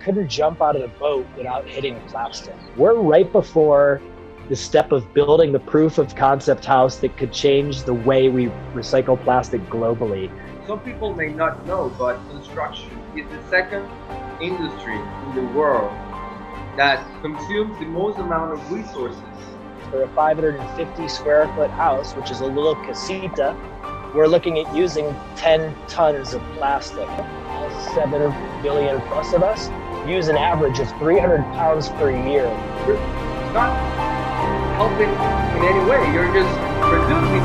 couldn't jump out of the boat without hitting plastic. We're right before the step of building the proof of concept house that could change the way we recycle plastic globally. Some people may not know, but construction is the second industry in the world that consumes the most amount of resources. For a 550 square foot house, which is a little casita, we're looking at using 10 tons of plastic. 7 billion plus of us use an average of 300 pounds per year. You're not helping in any way, you're just producing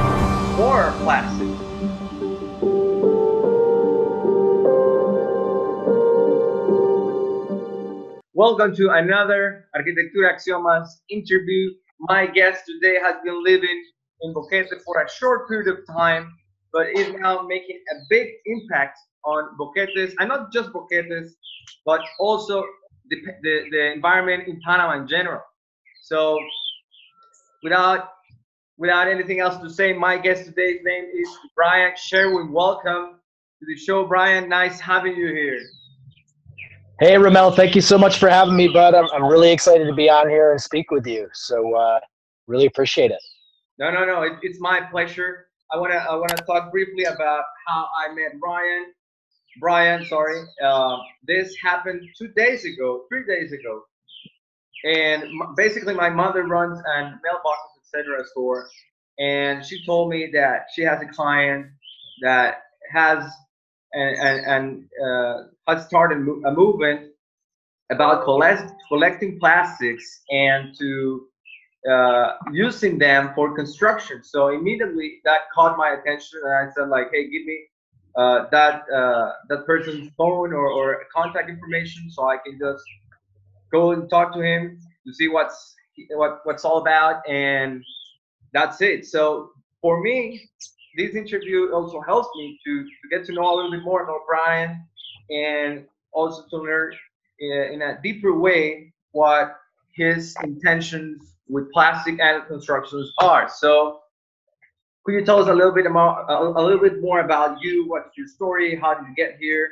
more plastic. Welcome to another Arquitectura Axiomas interview. My guest today has been living in Boquete for a short period of time, but is now making a big impact on Boquetes, and not just Boquetes, but also the environment in Panama in general. So without anything else to say, my guest today's name is Brian Sherwin. Welcome to the show, Brian. Nice having you here. Hey, Ramel, thank you so much for having me, bud. I'm really excited to be on here and speak with you. So really appreciate it. No, it's my pleasure. I wanna talk briefly about how I met Brian, sorry. This happened 3 days ago, and basically my mother runs a mailboxes, etc. store, and she told me that she has a client that has has started a movement about collecting plastics and to using them for construction. So immediately that caught my attention, and I said, like, hey, give me that person's phone or contact information so I can just go and talk to him to see what's all about, and that's it. So for me, this interview also helps me to get to know a little bit more about Brian, and also to learn in a deeper way what his intentions with plastic and constructions are. So could you tell us a little bit more about you? What's your story? How did you get here?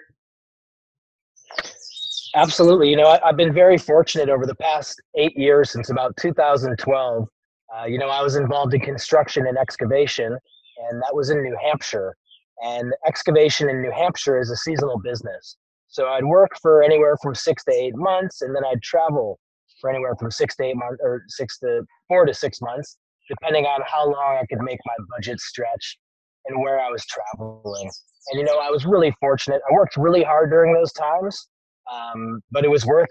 Absolutely. I've been very fortunate over the past 8 years, since about 2012. I was involved in construction and excavation, and that was in New Hampshire. And excavation in New Hampshire is a seasonal business. So I'd work for anywhere from 6 to 8 months, and then I'd travel for anywhere from 6 to 8 months, or 4 to 6 months, depending on how long I could make my budget stretch and where I was traveling. And I was really fortunate. I worked really hard during those times, but it was worth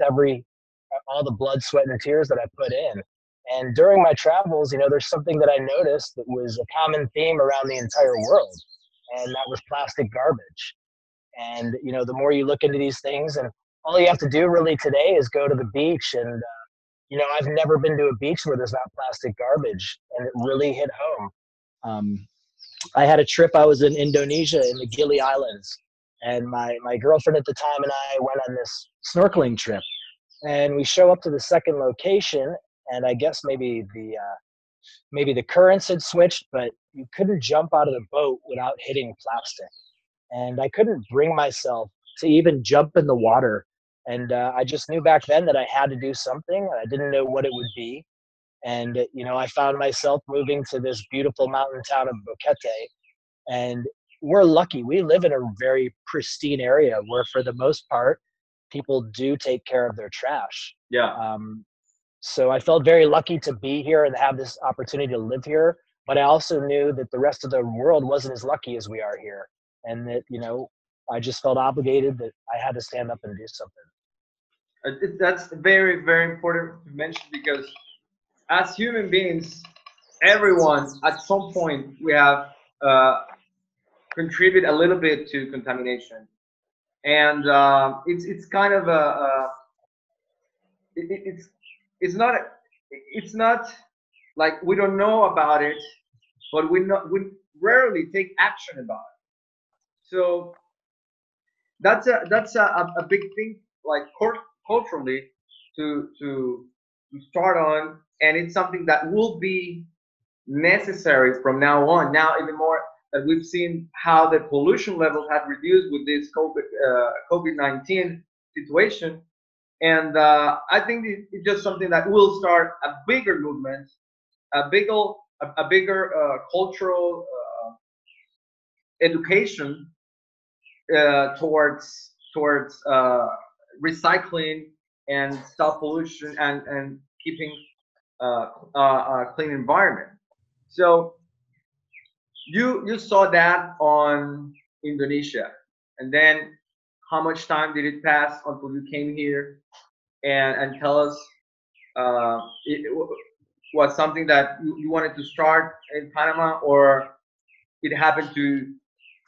all the blood, sweat, and tears that I put in. And during my travels, there's something that I noticed that was a common theme around the entire world, and that was plastic garbage. And the more you look into these things, and all you have to do really today is go to the beach, and I've never been to a beach where there's not plastic garbage, and it really hit home. I had a trip. I was in Indonesia in the Gili Islands, and my girlfriend at the time and I went on this snorkeling trip, and we show up to the second location, and I guess maybe the currents had switched, but you couldn't jump out of the boat without hitting plastic. And I couldn't bring myself to even jump in the water. And I just knew back then that I had to do something. I didn't know what it would be. And, I found myself moving to this beautiful mountain town of Boquete. And we're lucky. We live in a very pristine area where, for the most part, people do take care of their trash. Yeah. So I felt very lucky to be here and have this opportunity to live here. But I also knew that the rest of the world wasn't as lucky as we are here. And that, I just felt obligated that I had to stand up and do something. That's very, very important to mention, because as human beings, everyone at some point we have contributed a little bit to contamination, and it's kind of it's not like we don't know about it, but we rarely take action about it. So that's a big thing, like culturally, to start on, and it's something that will be necessary from now on. Now even more that we've seen how the pollution levels have reduced with this COVID-19 situation. And I think it's just something that will start a bigger movement, a bigger cultural education towards recycling and stop pollution and keeping clean environment. So you saw that on Indonesia, and then how much time did it pass until you came here and tell us it was something that you wanted to start in Panama, or it happened to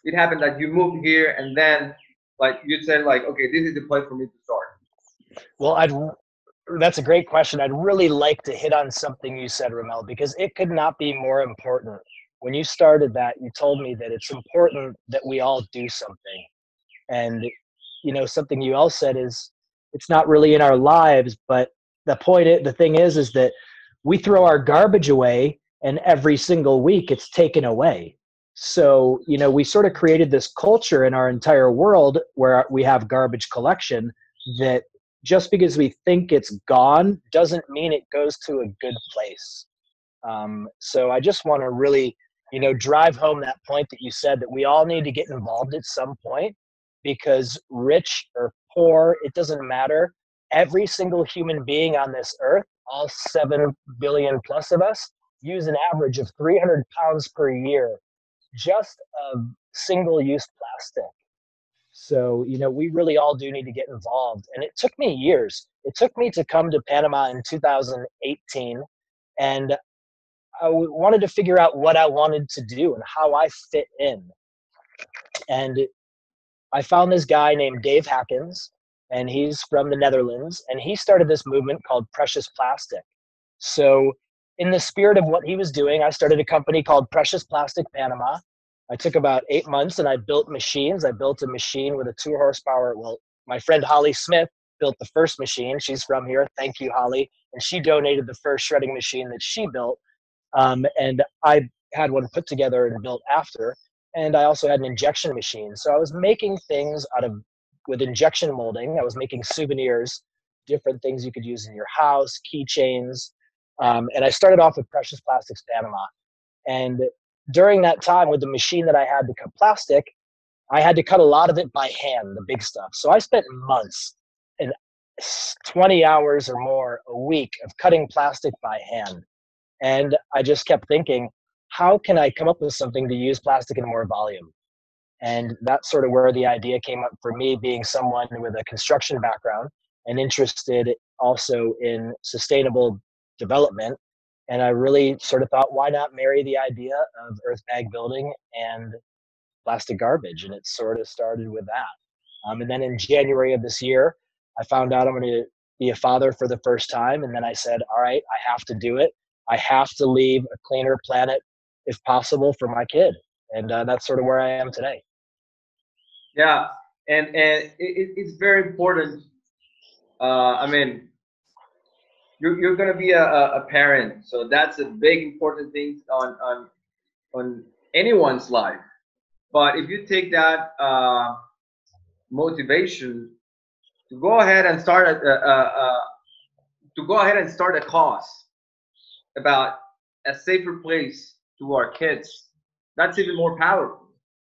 it happened that you moved here and then like you said like okay, this is the place for me to start. Well, that's a great question. I'd really like to hit on something you said, Ramel, because it could not be more important. When you started that, you told me that it's important that we all do something. And, something you all said is it's not really in our lives, but the thing is that we throw our garbage away and every single week it's taken away. So, we sort of created this culture in our entire world where we have garbage collection that just because we think it's gone doesn't mean it goes to a good place. So I just want to really, drive home that point that you said that we all need to get involved at some point, because rich or poor, it doesn't matter. Every single human being on this earth, all 7 billion plus of us, use an average of 300 pounds per year just of single use plastic. So, we really all do need to get involved. And it took me years. It took me to come to Panama in 2018. And wanted to figure out what I wanted to do and how I fit in. And I found this guy named Dave Hackens, and he's from the Netherlands. And he started this movement called Precious Plastic. So, in the spirit of what he was doing, I started a company called Precious Plastic Panama. I took about 8 months and I built machines. I built a machine with a 2 horsepower. Well, my friend Holly Smith built the first machine. She's from here. Thank you, Holly. And she donated the first shredding machine that she built. And I had one put together and built after. And I also had an injection machine. So I was making things with injection molding. I was making souvenirs, different things you could use in your house, keychains. And I started off with Precious Plastics Panama. And during that time with the machine that I had to cut plastic, I had to cut a lot of it by hand, the big stuff. So I spent months and 20 hours or more a week of cutting plastic by hand. And I just kept thinking, how can I come up with something to use plastic in more volume? And that's sort of where the idea came up for me, being someone with a construction background and interested also in sustainable development. And I really sort of thought, why not marry the idea of earth bag building and plastic garbage? And it sort of started with that. And then in January of this year, I found out I'm going to be a father for the first time. And then I said, all right, I have to do it. I have to leave a cleaner planet, if possible, for my kid. And that's sort of where I am today. Yeah, and it's very important. I mean, you're gonna be a parent, so that's a big important thing on anyone's life. But if you take that motivation to go ahead and start a cause about a safer place to our kids, that's even more powerful.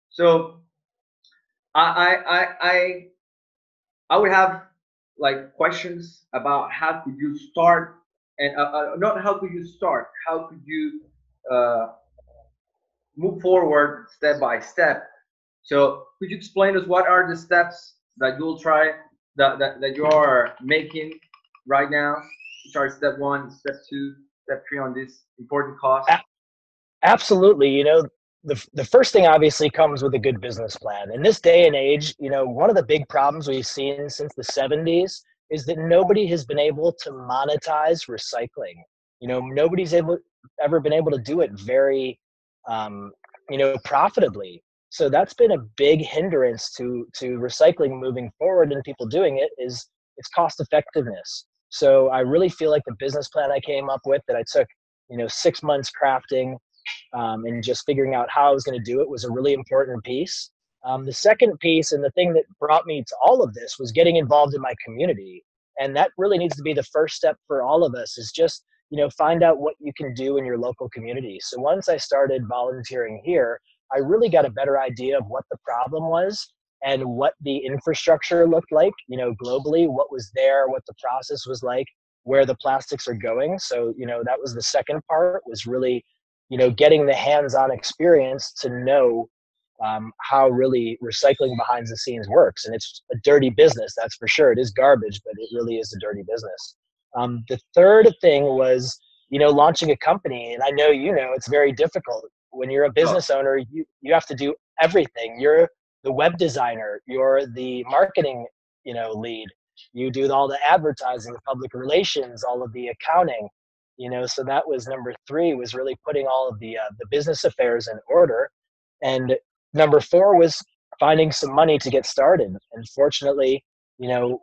So I I would have like questions about how could you start and not how could you start, how could you uh, move forward step by step. So could you explain us what are the steps that you'll try that you are making right now? Which are step one, step two, step three on this important cause? Absolutely. The first thing obviously comes with a good business plan. In this day and age, one of the big problems we've seen since the 70s is that nobody has been able to monetize recycling. Nobody's ever been able to do it very, profitably. So that's been a big hindrance to recycling moving forward, and people doing it is its cost effectiveness. So I really feel like the business plan I came up with that I took, 6 months crafting, and just figuring out how I was going to do it was a really important piece. The second piece, and the thing that brought me to all of this, was getting involved in my community. And that really needs to be the first step for all of us, is just, find out what you can do in your local community. So once I started volunteering here, I really got a better idea of what the problem was and what the infrastructure looked like, globally, what was there, what the process was like, where the plastics are going. So, that was the second part, was really, getting the hands-on experience to know how really recycling behind the scenes works. And it's a dirty business, that's for sure. It is garbage, but it really is a dirty business. The third thing was, launching a company. And I know, it's very difficult. When you're a Oh, business owner, you have to do everything. You're the web designer, you're the marketing, lead. You do all the advertising, public relations, all of the accounting, so that was number three, was really putting all of the business affairs in order. And number four was finding some money to get started. And fortunately, you know,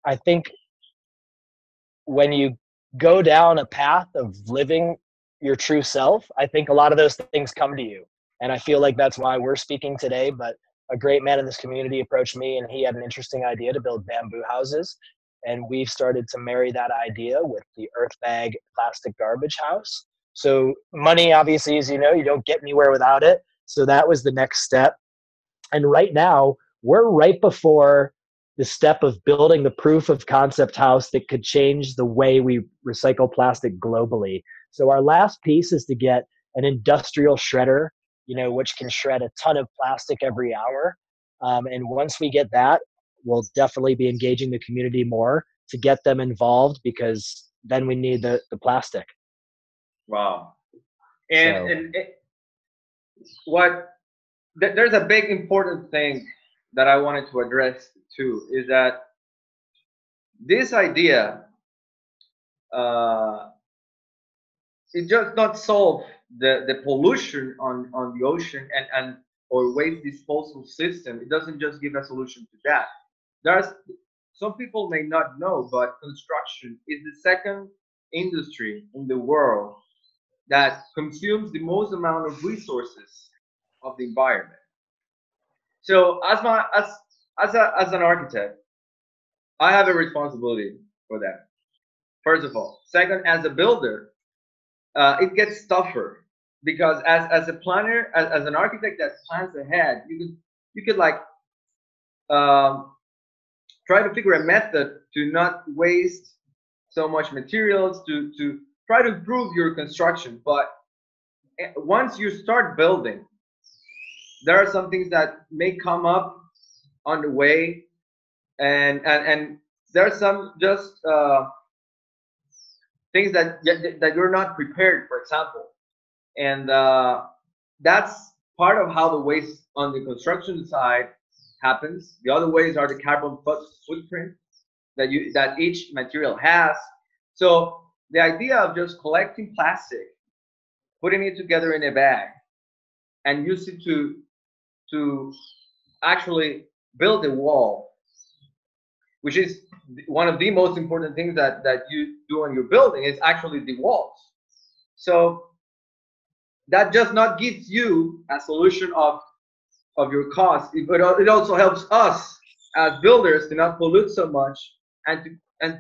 I think when you go down a path of living your true self, I think a lot of those things come to you. And I feel like that's why we're speaking today. But a great man in this community approached me, and he had an interesting idea to build bamboo houses. And we've started to marry that idea with the earth bag plastic garbage house. So money, obviously, as you know, you don't get anywhere without it. So that was the next step. And right now, we're right before the step of building the proof of concept house that could change the way we recycle plastic globally. So our last piece is to get an industrial shredder, which can shred a ton of plastic every hour. And once we get that, we'll definitely be engaging the community more to get them involved, because then we need the plastic. wow. And So what there's a big important thing that I wanted to address too, is that this idea, uh, it just not solve the pollution on the ocean and or waste disposal system. It doesn't just give a solution to that. There's some people may not know, but construction is the second industry in the world that consumes the most amount of resources of the environment. So as an architect, I have a responsibility for that. First of all, second, as a builder, it gets tougher because as a planner, as an architect that plans ahead, you could like um, try to figure a method to not waste so much materials to try to improve your construction. But once you start building, there are some things that may come up on the way, and there are some just things that you're not prepared, for example, and that's part of how the waste on the construction side happens. The other ways are the carbon footprint that each material has. So the idea of just collecting plastic, putting it together in a bag, and use it to actually build a wall, which is one of the most important things that you do on your building, is actually the walls. So that just not gives you a solution of your cost, but it also helps us as builders to not pollute so much, and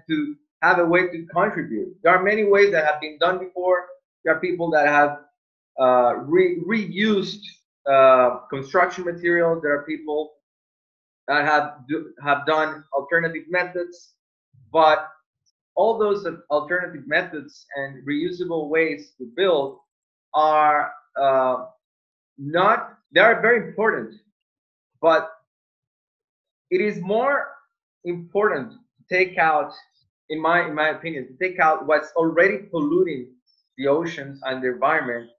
to have a way to contribute. There are many ways that have been done before. There are people that have reused construction materials. There are people that have done alternative methods, but all those alternative methods and reusable ways to build are not, they are very important, but it is more important to take out, in my opinion, to take out what's already polluting the oceans and the environment,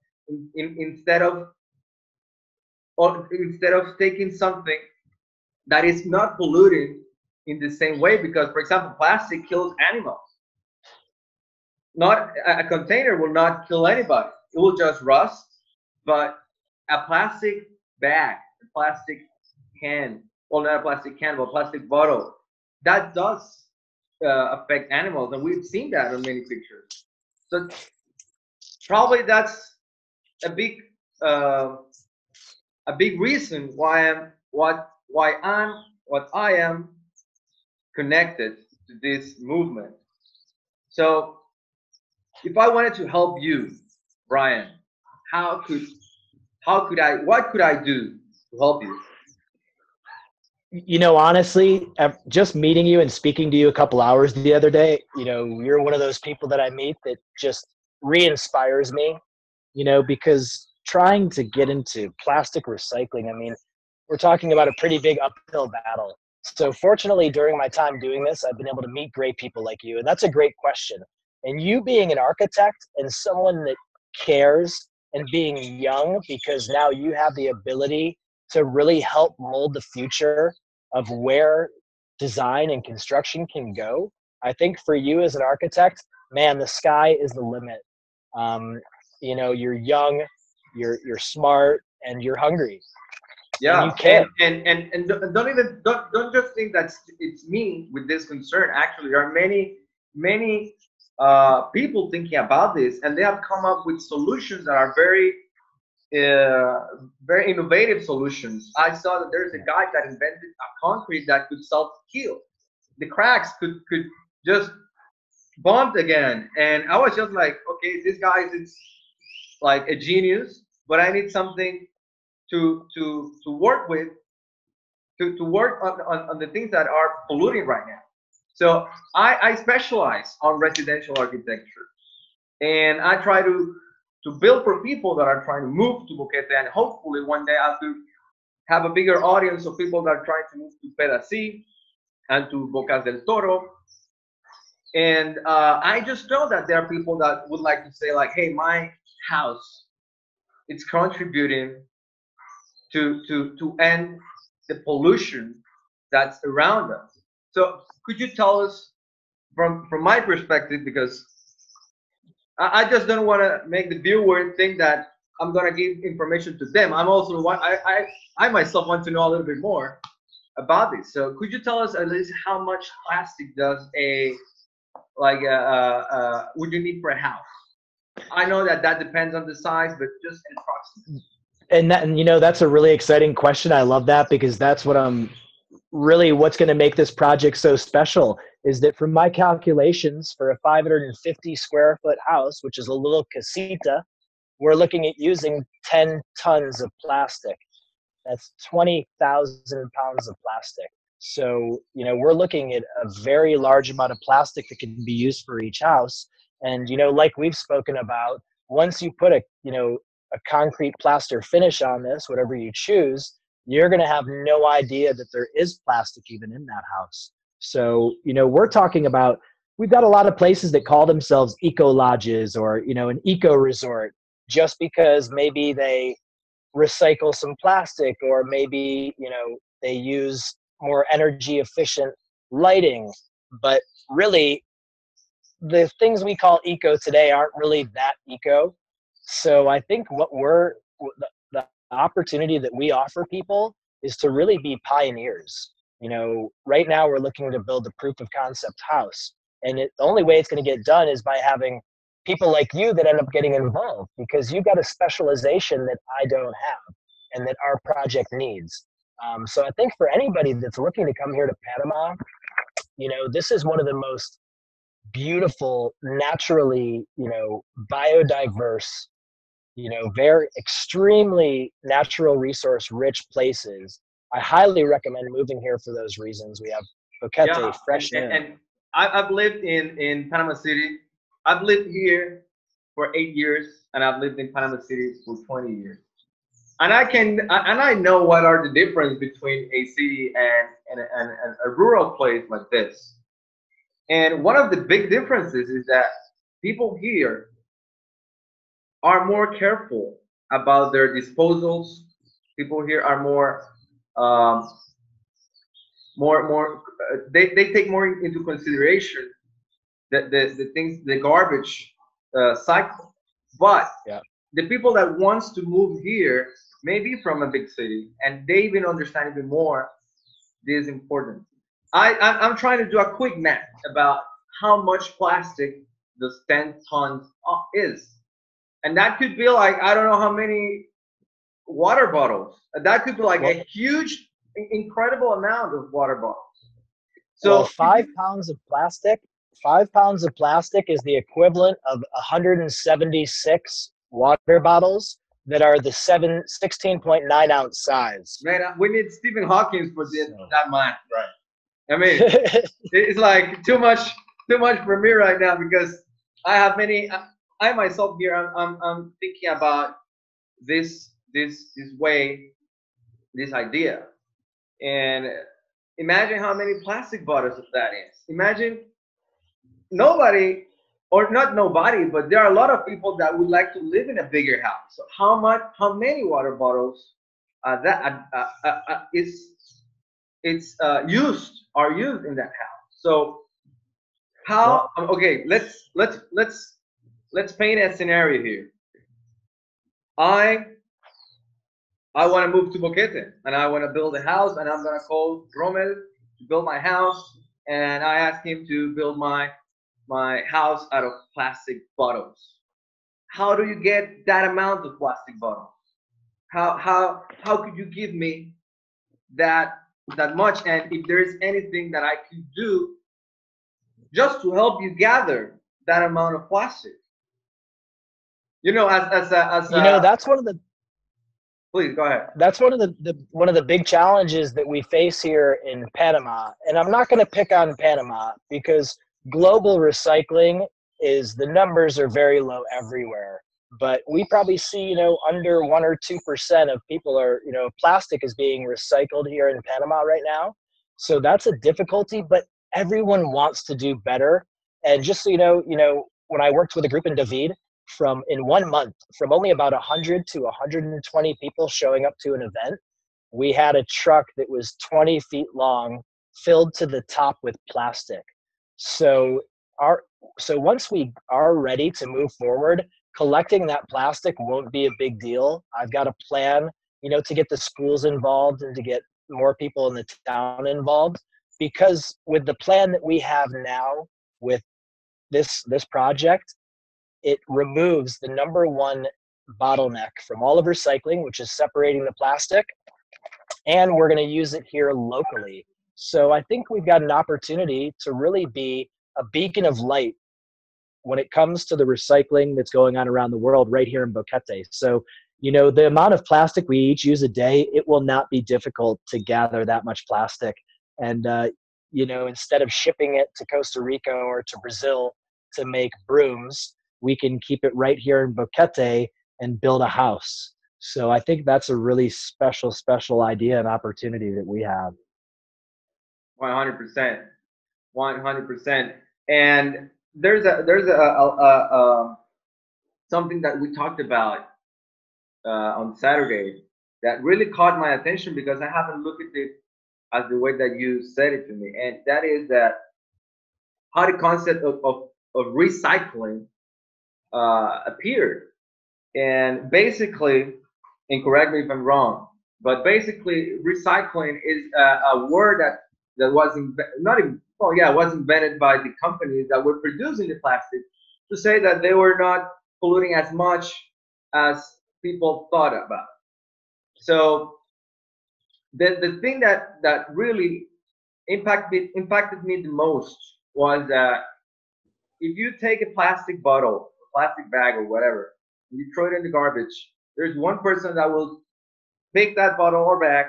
instead of, or instead of taking something that is not polluting in the same way. Because, for example, plastic kills animals. Not a container will not kill anybody. It will just rust. But a plastic bag, a plastic can, well, not a plastic can, but a plastic bottle, that does affect animals, and we've seen that on many pictures. So probably that's a big uh, a big reason why I am connected to this movement. So if I wanted to help you, Brian, how could what could I do to help you? You know, honestly, just meeting you and speaking to you a couple hours the other day, you know, you're one of those people that I meet that just re-inspires me, you know, because trying to get into plastic recycling, I mean, we're talking about a pretty big uphill battle. So fortunately, during my time doing this, I've been able to meet great people like you. And that's a great question. And you being an architect and someone that cares and being young, because now you have the ability to really help mold the future of where design and construction can go. I think for you as an architect, man, the sky is the limit. Um, you know, you're young, you're smart, and you're hungry, and you Yeah, care. and don't just think that it's me with this concern. Actually, there are many people thinking about this, and they have come up with solutions that are very innovative solutions. I saw that there's a guy that invented a concrete that could self-heal. The cracks could just bond again, and I was just like, okay, this guy is like a genius, but I need something to work with to work on the things that are polluting right now. So I specialize on residential architecture, and I try to build for people that are trying to move to Boquete, and hopefully one day I'll have a bigger audience of people that are trying to move to Pedací and to Bocas del Toro. And I just know that there are people that would like to say like, hey, my house, it's contributing to end the pollution that's around us. So could you tell us from my perspective, because I just don't want to make the viewer think that I'm gonna give information to them. I'm also I myself want to know a little bit more about this. So could you tell us at least how much plastic does would you need for a house? I know that that depends on the size, but just an approximate. And you know, that's a really exciting question. I love that, because that's what I'm really, what's going to make this project so special is that from my calculations for a 550 square foot house, which is a little casita, we're looking at using 10 tons of plastic. That's 20,000 pounds of plastic. So, you know, we're looking at a very large amount of plastic that can be used for each house. And, you know, like we've spoken about, once you put a concrete plaster finish on this, whatever you choose, you're going to have no idea that there is plastic even in that house. So, you know, we're talking about, we've got a lot of places that call themselves eco lodges or, you know, an eco resort, just because maybe they recycle some plastic, or maybe, you know, they use more energy efficient lighting. But really, the things we call eco today aren't really that eco. So I think the opportunity that we offer people is to really be pioneers. You know, right now we're looking to build a proof of concept house, and the only way it's going to get done is by having people like you that end up getting involved, because you've got a specialization that I don't have and that our project needs. So I think for anybody that's looking to come here to Panama, you know, this is one of the most beautiful, naturally, you know, biodiverse, you know, very extremely natural resource rich places. I highly recommend moving here for those reasons. We have Boquete, Yeah, fresh air. and I've lived in Panama City. I've lived here for 8 years, and I've lived in Panama City for 20 years. And I know what are the difference between a city and a rural place like this. And one of the big differences is that people here are more careful about their disposals. People here are um, more they take more into consideration the things, the garbage cycle. But Yeah. the people that wants to move here, maybe from a big city, and they even understand even more this importance. I'm trying to do a quick math about how much plastic the 10 tons is, and that could be like, I don't know how many water bottles. That could be like Well, a huge, incredible amount of water bottles. Well, So if you 5 pounds of plastic is the equivalent of 176 water bottles that are the 16.9 ounce size. man, we need Stephen Hawking for So, that math, right? I mean, it's like too much for me right now because I have many. I myself here, I'm thinking about this way, this idea, and imagine how many plastic bottles that is. Imagine nobody, or not nobody, but there are a lot of people that would like to live in a bigger house. So how many water bottles is it's used in that house? So well, how? Okay, let's paint a scenario here. I I want to move to Boquete and I want to build a house and I'm gonna call Rommel to build my house and I ask him to build my house out of plastic bottles. How do you get that amount of plastic bottles? How could you give me that much? And if there is anything that I could do just to help you gather that amount of plastic, as a that's one of the please go ahead. that's one of the big challenges that we face here in Panama. And I'm not going to pick on Panama because global recycling is the numbers are very low everywhere. But we probably see, under 1 or 2% of people are, plastic is being recycled here in Panama right now. So that's a difficulty, but everyone wants to do better. And just so when I worked with a group in David, from in 1 month, from only about 100 to 120 people showing up to an event, we had a truck that was 20 feet long, filled to the top with plastic. So our so once we are ready to move forward, collecting that plastic won't be a big deal. I've got a plan, to get the schools involved and to get more people in the town involved. Because with the plan that we have now with this project, it removes the number one bottleneck from all of recycling, which is separating the plastic, and we're going to use it here locally. So I think we've got an opportunity to really be a beacon of light when it comes to the recycling that's going on around the world right here in Boquete. So, the amount of plastic we each use a day, it will not be difficult to gather that much plastic. And, instead of shipping it to Costa Rica or to Brazil to make brooms, we can keep it right here in Boquete and build a house. So I think that's a really special idea and opportunity that we have. 100%, 100%. And there's something that we talked about on Saturday that really caught my attention because I haven't looked at it as the way that you said it to me, and that is that how the concept of recycling appeared. And basically, and correct me if I'm wrong, but basically, recycling is a word that was not even, well, yeah, it was invented by the companies that were producing the plastic to say that they were not polluting as much as people thought about. So the thing that really impacted me the most was that if you take a plastic bottle, a plastic bag, or whatever, and you throw it in the garbage, there's one person that will pick that bottle or bag,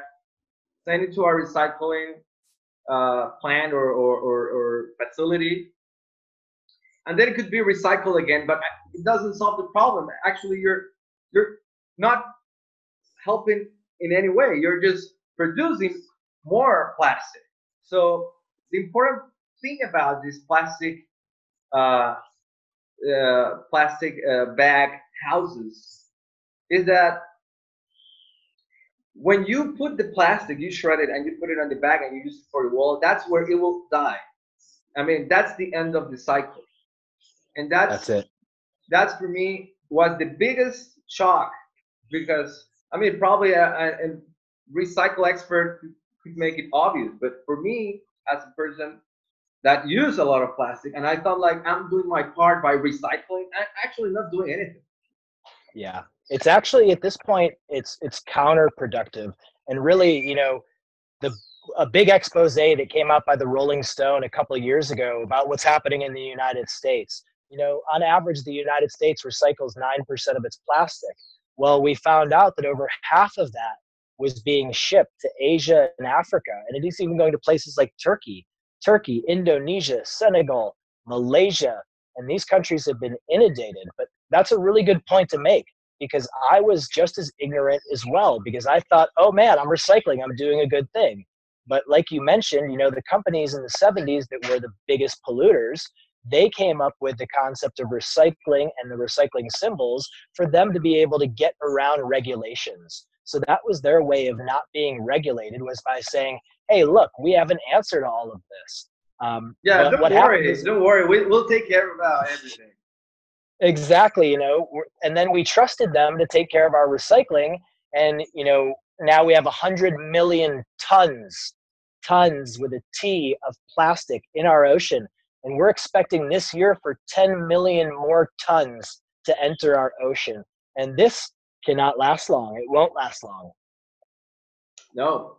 send it to our recycling plant or facility, and then it could be recycled again. But it doesn't solve the problem. Actually, you're not helping in any way. You're just producing more plastic. So the important thing about this uh, plastic bag houses is that when you put the plastic, you shred it and you put it on the bag and you use it for the wall, that's where it will die. I mean, that's the end of the cycle. And That's it. that's for me was the biggest shock because I mean, probably a recycle expert could make it obvious, but for me, as a person that use a lot of plastic, and I felt like I'm doing my part by recycling, and actually not doing anything. Yeah. It's actually at this point it's counterproductive. And really, the a big expose that came out by the Rolling Stone a couple of years ago about what's happening in the United States. You know, on average, the United States recycles 9% of its plastic. Well, we found out that over half of that was being shipped to Asia and Africa. And it is even going to places like Turkey, Indonesia, Senegal, Malaysia. And these countries have been inundated. But that's a really good point to make, because I was just as ignorant as well, because I thought, oh man, I'm recycling, I'm doing a good thing. But like you mentioned, you know, the companies in the 70s that were the biggest polluters, they came up with the concept of recycling and the recycling symbols for them to be able to get around regulations. So that was their way of not being regulated, was by saying, hey, look, we have an answer to all of this. Yeah, But don't what happened worry, is, don't worry. We'll take care about everything. exactly, you know, and then we trusted them to take care of our recycling. And, you know, now we have 100 million tons with a T of plastic in our ocean. And we're expecting this year for 10 million more tons to enter our ocean. And this cannot last long. It won't last long. No,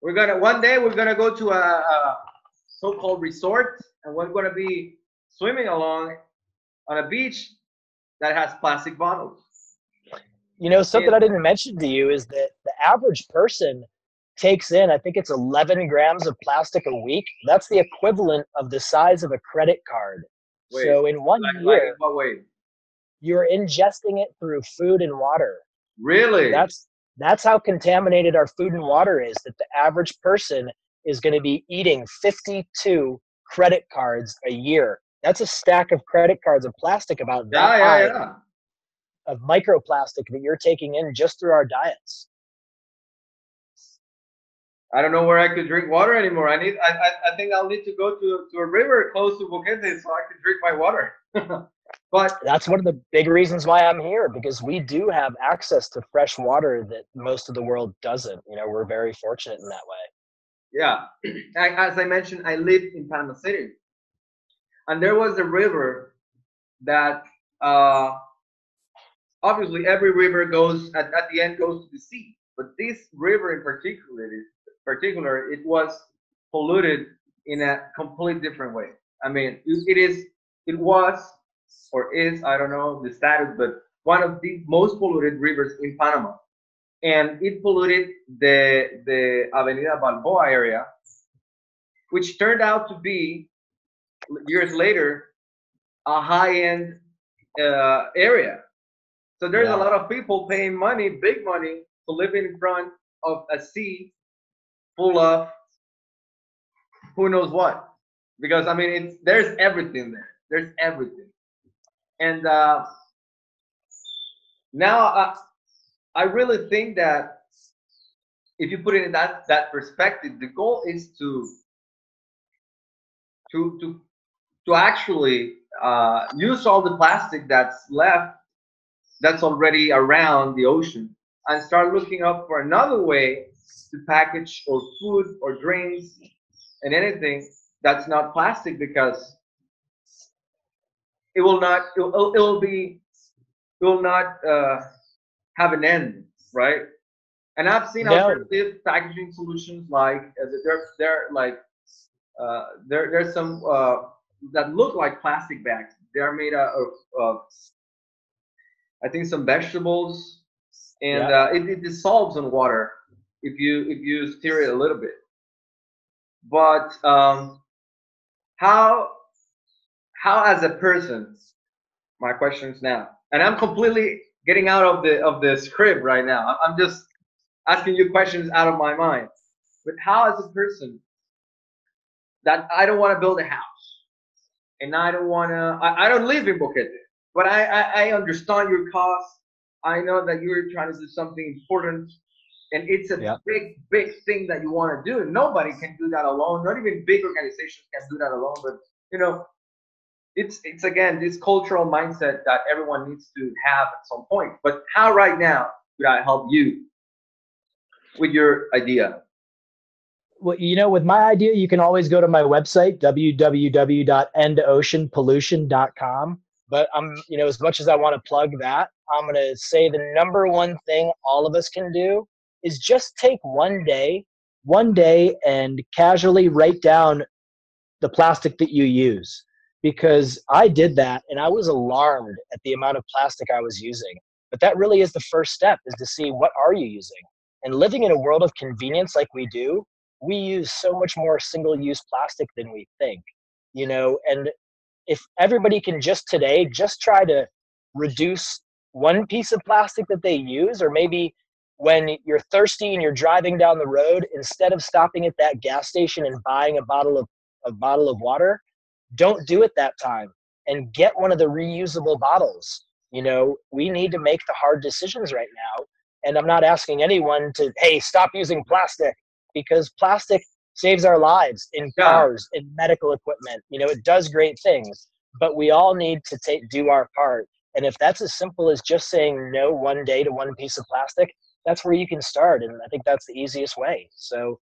one day we're gonna go to a so-called resort, and we're gonna be swimming along on a beach that has plastic bottles. You know, something And I didn't mention to you is that the average person takes in, I think it's 11 grams of plastic a week. That's the equivalent of the size of a credit card. wait, So in one like in year, what way? you're ingesting it through food and water. Really? That's how contaminated our food and water is, that the average person is going to be eating 52 credit cards a year. That's a stack of credit cards of plastic about that Yeah, yeah, high, yeah. of microplastic that you're taking in just through our diets. I don't know where I could drink water anymore. I think I'll need to go to a river close to Boquete so I can drink my water. But That's one of the big reasons why I'm here, because we do have access to fresh water that most of the world doesn't. You know, we're very fortunate in that way. yeah, as I mentioned, I lived in Panama City, and there was a river that obviously every river goes at the end goes to the sea, but this river in particular, it was polluted in a complete different way. I mean, it was or is, I don't know the status, but one of the most polluted rivers in Panama, and it polluted the Avenida Balboa area, which turned out to be years later a high-end area. So there's a Yeah. lot of people paying money, big money, to live in front of a sea full of who knows what. Because I mean, there's everything there. There's everything, and now I really think that if you put it in that perspective, the goal is to to to actually use all the plastic that's left, that's already around the ocean, and start looking up for another way to package or food or drinks and anything that's not plastic, because it will not it will not have an end, right? And I've seen No. alternative packaging solutions like they're like there's some that look like plastic bags. They're made out of I think some vegetables, and Yeah. it dissolves in water if you stir it a little bit. But how how as a person, my questions now, and I'm completely getting out of the script right now. I'm just asking you questions out of my mind. But how as a person that I don't want to build a house, and I don't want to. I don't live in Boquete, but I understand your cause. I know that you're trying to do something important, and it's a Yeah. big thing that you want to do. Nobody can do that alone. Not even big organizations can do that alone. But you know, it's again this cultural mindset that everyone needs to have at some point. But how right now could I help you with your idea? Well, you know, with my idea, you can always go to my website, www.endoceanpollution.com. But you know, as much as I want to plug that, I'm going to say the number one thing all of us can do is just take one day one day and casually write down the plastic that you use, because I did that and I was alarmed at the amount of plastic I was using. But that really is the first step, is to see what are you using. And living in a world of convenience like we do, we use so much more single-use plastic than we think. And if everybody can just today just try to reduce one piece of plastic that they use, or maybe when you're thirsty and you're driving down the road, instead of stopping at that gas station and buying a bottle of water, don't do it that time, and get one of the reusable bottles. We need to make the hard decisions right now. And I'm not asking anyone to, hey, stop using plastic, because plastic saves our lives in Yeah. cars, in medical equipment. It does great things, but we all need to do our part. And if that's as simple as just saying no one day to one piece of plastic, that's where you can start. And I think that's the easiest way. So,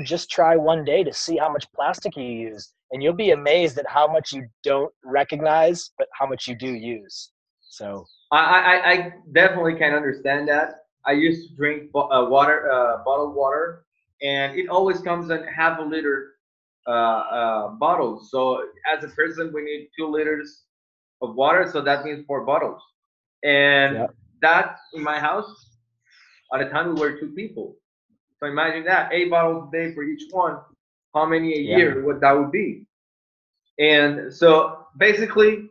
just try one day to see how much plastic you use, and you'll be amazed at how much you don't recognize, but how much you do use. So, I definitely can understand that. I used to drink water, bottled water, and it always comes in half a liter bottles. So as a person, we need 2 liters of water. So that means 4 bottles. yeah, And that in my house, at the time we were 2 people. So imagine that, 8 bottles a day for each one. How many a yeah, year? What that would be? And so basically,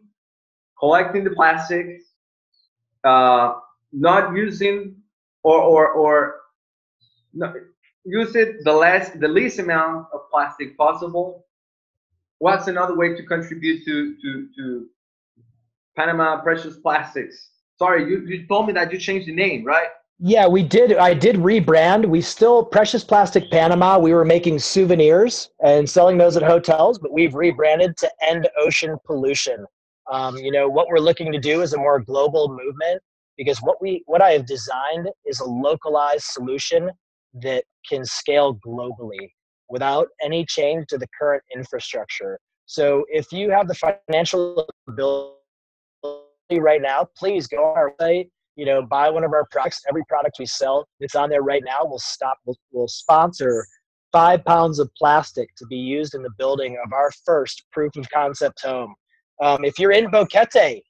collecting the plastic, uh, not using or no, use it the least amount of plastic possible. What's another way to contribute to Panama Precious Plastics? Sorry, you told me that you changed the name, right? yeah. We did. I did rebrand. We still Precious Plastic Panama. We were making souvenirs and selling those at hotels, but we've rebranded to End Ocean Pollution. What we're looking to do is a more global movement, because what I have designed is a localized solution that can scale globally without any change to the current infrastructure. So if you have the financial ability right now, please go on our website, buy one of our products. Every product we sell that's on there right now will sponsor 5 pounds of plastic to be used in the building of our first proof of concept home. If you're in Boquete,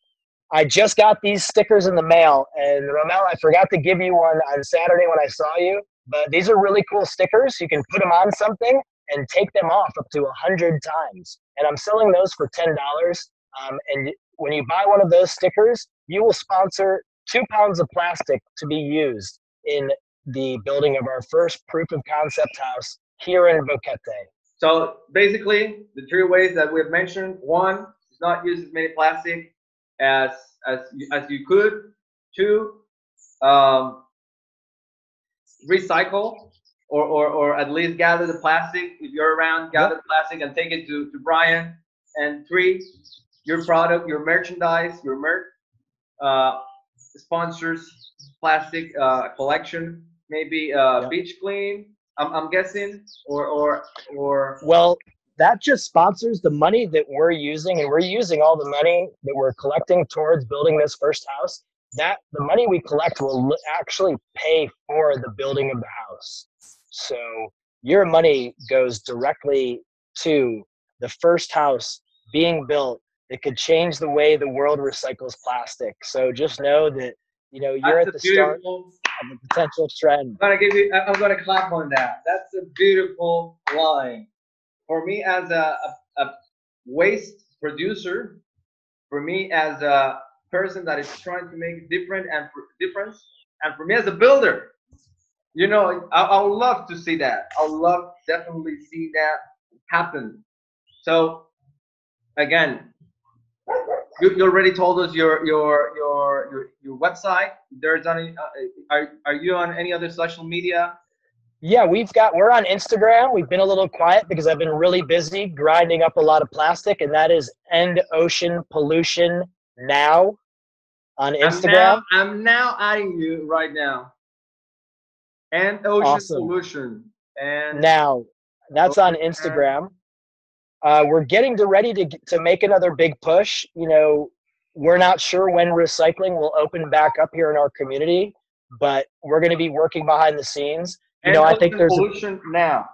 I just got these stickers in the mail, and Romel, I forgot to give you one on Saturday when I saw you, but these are really cool stickers. You can put them on something and take them off up to 100 times. And I'm selling those for $10. And when you buy one of those stickers, you will sponsor 2 pounds of plastic to be used in the building of our first proof of concept house here in Boquete. So basically, the 3 ways that we've mentioned: one is not use as many plastic as as you could. Two, um, recycle, or at least gather the plastic. If you're around, Yep. gather the plastic and take it to Brian. And three, your product, your merchandise, your merch uh, sponsors plastic collection, maybe Yep. beach clean. I'm guessing, or Well, that just sponsors the money that we're using, and we're using all the money that we're collecting towards building this first house. That the money we collect will actually pay for the building of the house. So your money goes directly to the first house being built that could change the way the world recycles plastic. So just know that you're that's at a the start beautiful. of a potential trend. I'm gonna give you. I'm gonna clap on that. That's a beautiful line. For me, as a waste producer, for me as a person that is trying to make difference, and for me as a builder, I would love to see that. I would love definitely see that happen. So again, you already told us your website. There's any are you on any other social media? Yeah, we're on Instagram. We've been a little quiet because I've been really busy grinding up a lot of plastic, and that is End Ocean Pollution Now on Instagram. I'm now adding you right now. And Ocean Awesome. Pollution. And Now, that's on Ocean. Instagram. We're getting ready to make another big push. We're not sure when recycling will open back up here in our community, but we're going to be working behind the scenes. End I think ocean there's pollution now.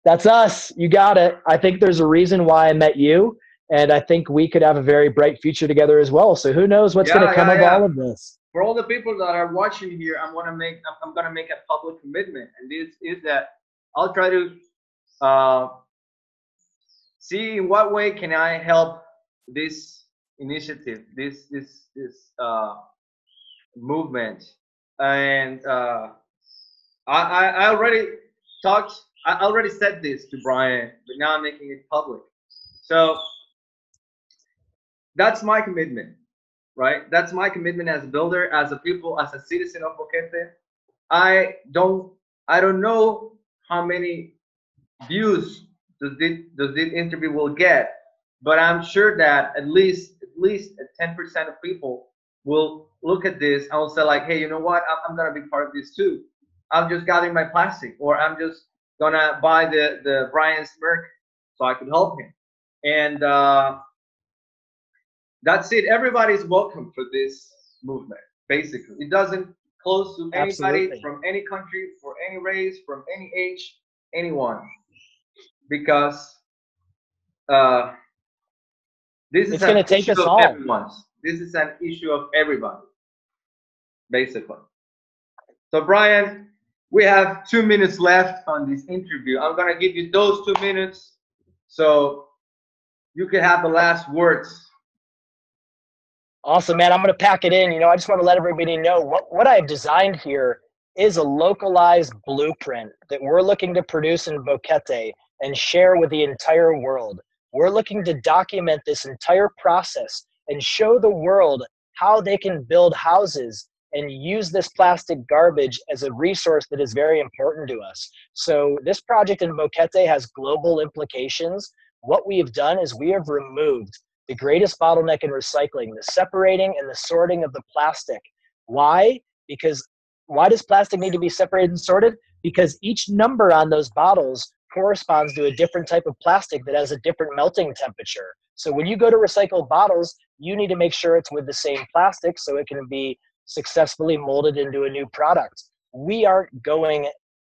that's us. You got it. I think there's a reason why I met you, and I think we could have a very bright future together as well. So who knows what's going to Yeah, come yeah, of all yeah. of this? For all the people that are watching here, I'm gonna make a public commitment, and this is that I'll try to uh, see in what way can I help this initiative, this movement, and I already talked. I already said this to Brian, but now I'm making it public. So that's my commitment, right? That's my commitment as a builder, as a people, as a citizen of Boquete. I don't I don't know how many views does this interview will get, but I'm sure that at least 10% of people will look at this and will say like, hey, you know what? I'm gonna be part of this too. I'm just gathering my plastic, or I'm just gonna buy the Brian's Merc so I could help him. And that's it. Everybody's welcome for this movement. Basically, it doesn't close to anybody Absolutely. from any country, for any race, from any age, anyone, because uh, this is It's going an to take issue us of all. everyone's. This is an issue of everybody, basically. So, Brian, we have 2 minutes left on this interview. I'm gonna give you those 2 minutes, so you can have the last words. Awesome, man. I'm going to pack it in. I just want to let everybody know what I've designed here is a localized blueprint that we're looking to produce in Boquete and share with the entire world. We're looking to document this entire process and show the world how they can build houses and use this plastic garbage as a resource that is very important to us. So this project in Boquete has global implications. What we have done is we have removed the greatest bottleneck in recycling, the separating and the sorting of the plastic. Why? Because why does plastic need to be separated and sorted? Because each number on those bottles corresponds to a different type of plastic that has a different melting temperature. So when you go to recycle bottles, you need to make sure it's with the same plastic so it can be successfully molded into a new product. We aren't going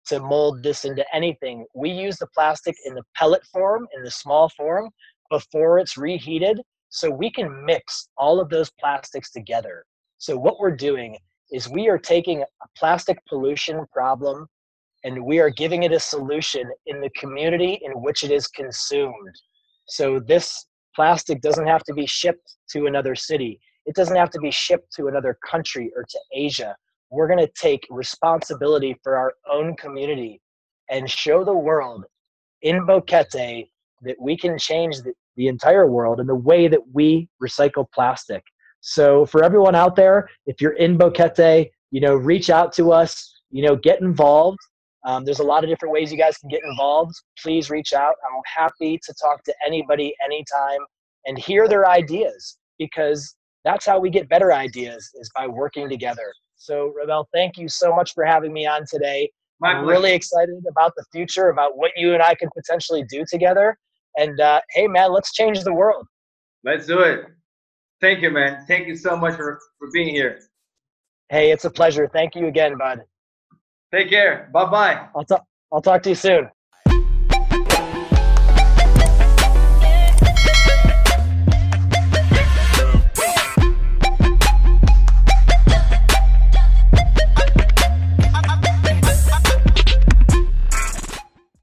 to mold this into anything. We use the plastic in the pellet form, in the small form, before it's reheated, so we can mix all of those plastics together. So what we're doing is we are taking a plastic pollution problem and we are giving it a solution in the community in which it is consumed. So this plastic doesn't have to be shipped to another city. It doesn't have to be shipped to another country or to Asia. We're going to take responsibility for our own community and show the world in Boquete that we can change the entire world in the way that we recycle plastic. So for everyone out there, if you're in Boquete, reach out to us, get involved. There's a lot of different ways you guys can get involved. Please reach out. I'm happy to talk to anybody anytime and hear their ideas, because that's how we get better ideas, is by working together. So Rebel, thank you so much for having me on today. My I'm pleasure. really excited about the future, about what you and I could potentially do together. And hey, man, let's change the world. Let's do it. Thank you, man. Thank you so much for being here. Hey, it's a pleasure. Thank you again, bud. Take care. Bye bye. I'll talk to you soon.